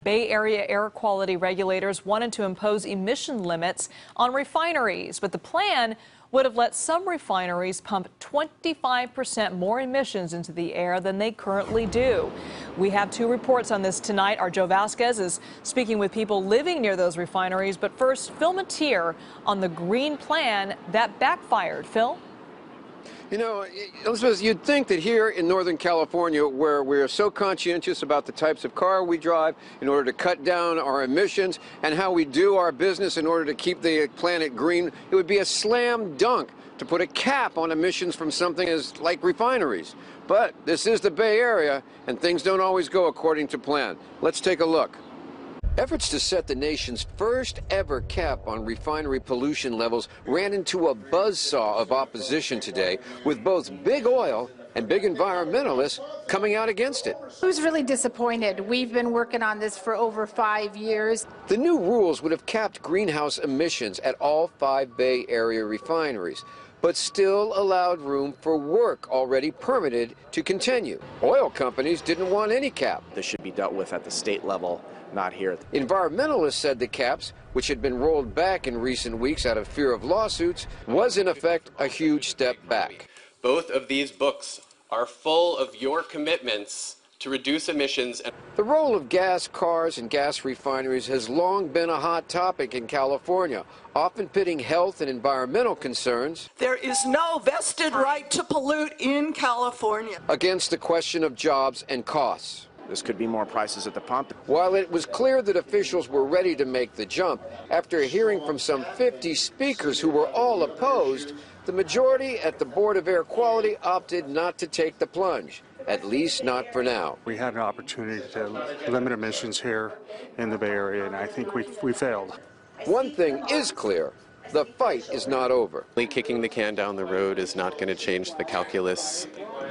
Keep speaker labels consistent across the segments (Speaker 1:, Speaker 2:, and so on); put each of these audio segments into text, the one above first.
Speaker 1: Bay Area air quality regulators wanted to impose emission limits on refineries, but the plan would have let some refineries pump 25% more emissions into the air than they currently do. We have two reports on this tonight. Our Joe Vazquez is speaking with people living near those refineries. But first, Phil Matier on the green plan that backfired. Phil?
Speaker 2: You know, Elizabeth, you'd think that here in Northern California, where we're so conscientious about the types of car we drive in order to cut down our emissions and how we do our business in order to keep the planet green, it would be a slam dunk to put a cap on emissions from something as like refineries. But this is the Bay Area, and things don't always go according to plan. Let's take a look. Efforts to set the nation's first ever cap on refinery pollution levels ran into a buzzsaw of opposition today, with both big oil and big environmentalists coming out against it.
Speaker 3: I was really disappointed. We've been working on this for over 5 years.
Speaker 2: The new rules would have capped greenhouse emissions at all 5 Bay Area refineries, but still allowed room for work already permitted to continue. Oil companies didn't want any cap.
Speaker 4: This should be dealt with at the state level, not here.
Speaker 2: Environmentalists said the caps, which had been rolled back in recent weeks out of fear of lawsuits, was in effect a huge step back.
Speaker 5: Both of these books are full of your commitments to reduce emissions.
Speaker 2: The role of gas cars and gas refineries has long been a hot topic in California, often pitting health and environmental concerns.
Speaker 6: There is no vested right to pollute in California
Speaker 2: Against the question of jobs and costs.
Speaker 4: This could be more prices at the pump.
Speaker 2: While it was clear that officials were ready to make the jump, after hearing from some 50 speakers who were all opposed, the majority at the Board of Air Quality opted not to take the plunge, at least not for now.
Speaker 7: We had an opportunity to limit emissions here in the Bay Area, and I think we failed.
Speaker 2: One thing is clear. The fight is not over.
Speaker 5: Kicking the can down the road is not going to change the calculus.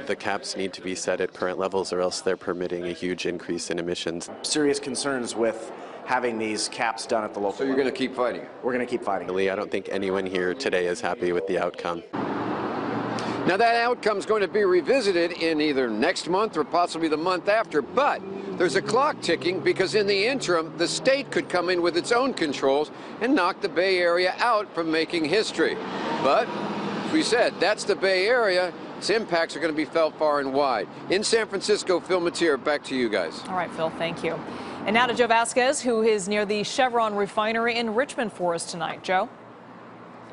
Speaker 5: The caps need to be set at current levels, or else they're permitting a huge increase in emissions.
Speaker 4: Serious concerns with having these caps done at the local
Speaker 2: So you're going to keep fighting it?
Speaker 4: We're going to keep fighting it.
Speaker 5: I don't think anyone here today is happy with the outcome.
Speaker 2: Now that outcome is going to be revisited in either next month or possibly the month after, but there's a clock ticking because in the interim, the state could come in with its own controls and knock the Bay Area out from making history. But, as we said, that's the Bay Area. Its impacts are going to be felt far and wide. In San Francisco, Phil Matier, back to you guys.
Speaker 1: All right, Phil, thank you. And now to Joe Vazquez, who is near the Chevron refinery in Richmond for us tonight. Joe?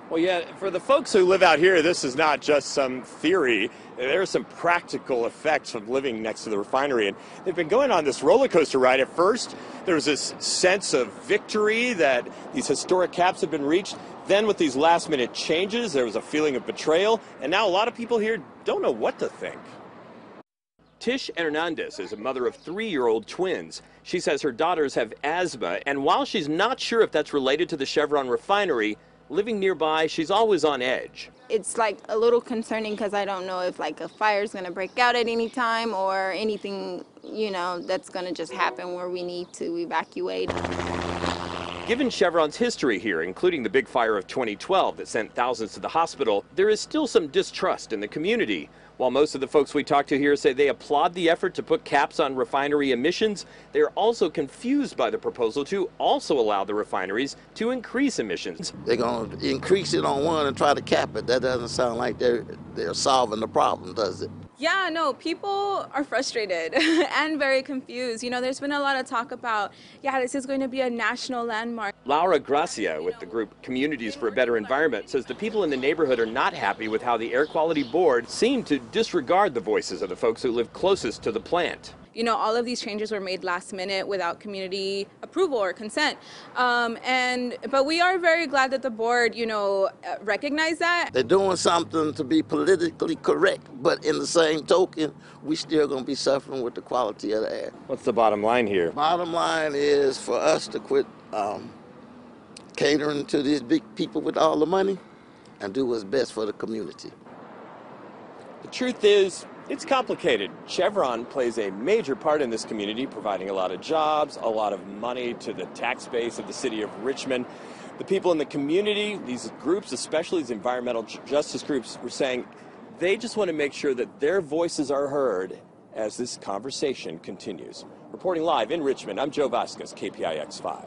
Speaker 8: Well, yeah, for the folks who live out here, this is not just some theory. There are some practical effects of living next to the refinery, and they've been going on this roller coaster ride. At first, there was this sense of victory that these historic caps had been reached. Then with these last-minute changes, there was a feeling of betrayal, and now a lot of people here don't know what to think. Tish Hernandez is a mother of 3-year-old twins. She says her daughters have asthma, and while she's not sure if that's related to the Chevron refinery, living nearby, she's always on edge.
Speaker 9: It's like a little concerning because I don't know if like a fire's going to break out at any time or anything, you know, that's going to just happen where we need to evacuate.
Speaker 8: Given Chevron's history here, including the big fire of 2012 that sent thousands to the hospital, there is still some distrust in the community. While most of the folks we talked to here say they applaud the effort to put caps on refinery emissions, they are also confused by the proposal to also allow the refineries to increase emissions.
Speaker 10: They're going to increase it on one and try to cap it. That doesn't sound like they're solving the problem, does it?
Speaker 9: Yeah, no, people are frustrated and very confused. You know, there's been a lot of talk about, yeah, this is going to be a national landmark.
Speaker 8: Laura Gracia with the group Communities for a Better Environment says the people in the neighborhood are not happy with how the Air Quality Board seemed to disregard the voices of the folks who live closest to the plant.
Speaker 9: You know, all of these changes were made last minute without community approval or consent. But we are very glad that the board, you know, recognized that.
Speaker 10: They're doing something to be politically correct, but in the same token, we still going to be suffering with the quality of the air.
Speaker 8: What's the bottom line here?
Speaker 10: Bottom line is for us to quit catering to these big people with all the money and do what's best for the community.
Speaker 8: The truth is, it's complicated. Chevron plays a major part in this community, providing a lot of jobs, a lot of money to the tax base of the city of Richmond. The people in the community, these groups, especially these environmental justice groups, were saying they just want to make sure that their voices are heard as this conversation continues. Reporting live in Richmond, I'm Joe Vazquez, KPIX 5.